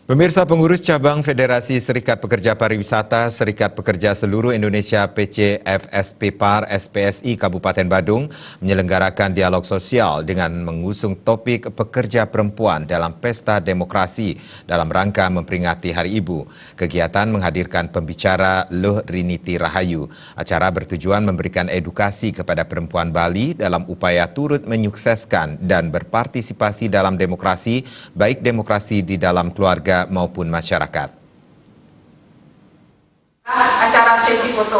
Pemirsa, pengurus cabang Federasi Serikat Pekerja Pariwisata Serikat Pekerja Seluruh Indonesia PCFSP-PAR SPSI Kabupaten Badung menyelenggarakan dialog sosial dengan mengusung topik pekerja perempuan dalam pesta demokrasi dalam rangka memperingati Hari Ibu. Kegiatan menghadirkan pembicara Luh Riniti Rahayu. Acara bertujuan memberikan edukasi kepada perempuan Bali dalam upaya turut menyukseskan dan berpartisipasi dalam demokrasi, baik demokrasi di dalam keluarga maupun masyarakat. Acara sesi foto.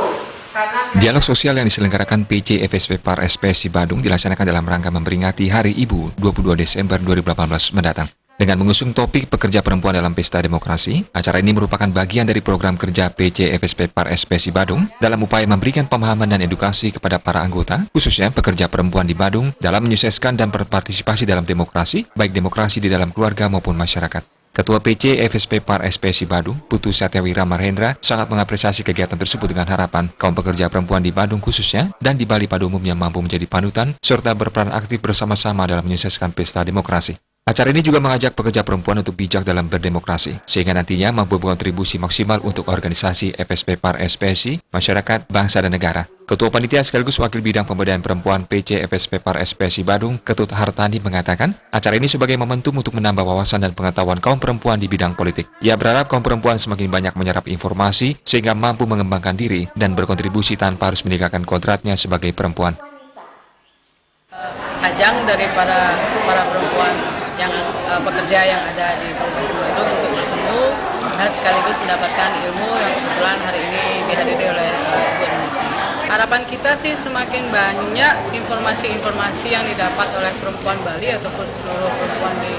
Dialog sosial yang diselenggarakan PCFSP-PAR SPSI Badung dilaksanakan dalam rangka memperingati Hari Ibu 22 Desember 2018 mendatang. Dengan mengusung topik pekerja perempuan dalam pesta demokrasi, acara ini merupakan bagian dari program kerja PCFSP-PAR SPSI Badung dalam upaya memberikan pemahaman dan edukasi kepada para anggota, khususnya pekerja perempuan di Badung, dalam menyukseskan dan berpartisipasi dalam demokrasi, baik demokrasi di dalam keluarga maupun masyarakat. Ketua PCFSP-PAR SPSI Badung, Putu Satyawira Marhendra, sangat mengapresiasi kegiatan tersebut dengan harapan kaum pekerja perempuan di Badung khususnya dan di Bali pada umumnya mampu menjadi panutan serta berperan aktif bersama-sama dalam menyukseskan pesta demokrasi. Acara ini juga mengajak pekerja perempuan untuk bijak dalam berdemokrasi, sehingga nantinya mampu berkontribusi maksimal untuk organisasi FSP-PAR SPSI, masyarakat, bangsa, dan negara. Ketua Panitia sekaligus Wakil Bidang Pemberdayaan Perempuan PCFSP-PAR SPSI Badung, Ketut Hartani mengatakan, acara ini sebagai momentum untuk menambah wawasan dan pengetahuan kaum perempuan di bidang politik. Ia berharap kaum perempuan semakin banyak menyerap informasi, sehingga mampu mengembangkan diri dan berkontribusi tanpa harus meninggalkan kodratnya sebagai perempuan. Ajang dari para perempuan yang pekerja yang ada di Kabupaten Badung untuk bertemu dan sekaligus mendapatkan ilmu yang kebetulan hari ini dihadiri oleh Ibu Riniti. Harapan kita sih semakin banyak informasi-informasi yang didapat oleh perempuan Bali ataupun seluruh perempuan di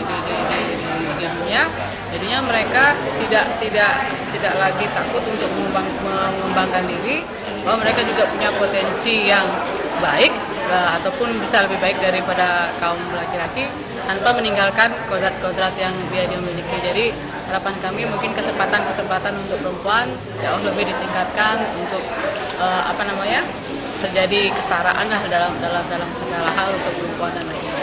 dunia. Jadinya mereka tidak lagi takut untuk mengembangkan diri, bahwa mereka juga punya potensi yang baik ataupun bisa lebih baik daripada kaum laki-laki tanpa meninggalkan kodrat-kodrat yang dia miliki. Jadi harapan kami mungkin kesempatan untuk perempuan jauh lebih ditingkatkan untuk terjadi kesetaraan lah dalam segala hal untuk perempuan dan laki-laki.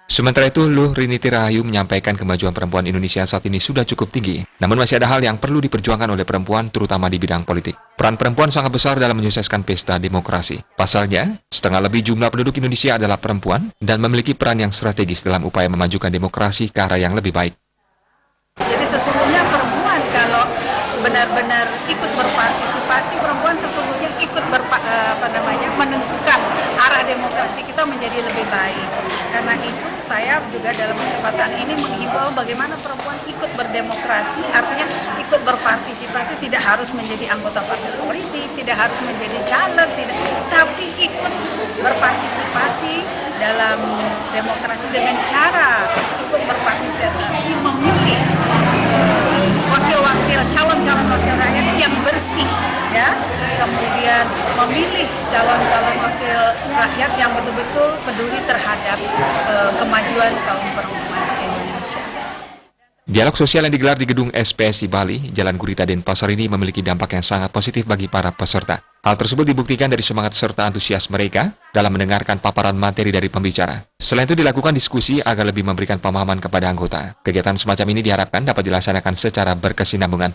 Sementara itu, Luh Riniti Rahayu menyampaikan kemajuan perempuan Indonesia saat ini sudah cukup tinggi. Namun masih ada hal yang perlu diperjuangkan oleh perempuan, terutama di bidang politik. Peran perempuan sangat besar dalam menyukseskan pesta demokrasi. Pasalnya, setengah lebih jumlah penduduk Indonesia adalah perempuan dan memiliki peran yang strategis dalam upaya memajukan demokrasi ke arah yang lebih baik. Jadi sesungguhnya perempuan kalau benar-benar ikut berpartisipasi, perempuan sesungguhnya ikut menentukan arah demokrasi kita menjadi lebih baik. Karena itu saya juga dalam kesempatan ini menghimbau bagaimana perempuan ikut berdemokrasi, artinya ikut berpartisipasi, tidak harus menjadi anggota partai politik, tidak harus menjadi caleg, tapi ikut berpartisipasi dalam demokrasi dengan cara ikut berpartisipasi memilih calon-calon wakil rakyat yang bersih, ya, kemudian memilih calon-calon wakil rakyat yang betul-betul peduli terhadap kemajuan kaum perempuan Indonesia. Dialog sosial yang digelar di gedung SPSI Bali, Jalan Gurita Denpasar ini memiliki dampak yang sangat positif bagi para peserta. Hal tersebut dibuktikan dari semangat serta antusias mereka dalam mendengarkan paparan materi dari pembicara. Selain itu dilakukan diskusi agar lebih memberikan pemahaman kepada anggota. Kegiatan semacam ini diharapkan dapat dilaksanakan secara berkesinambungan.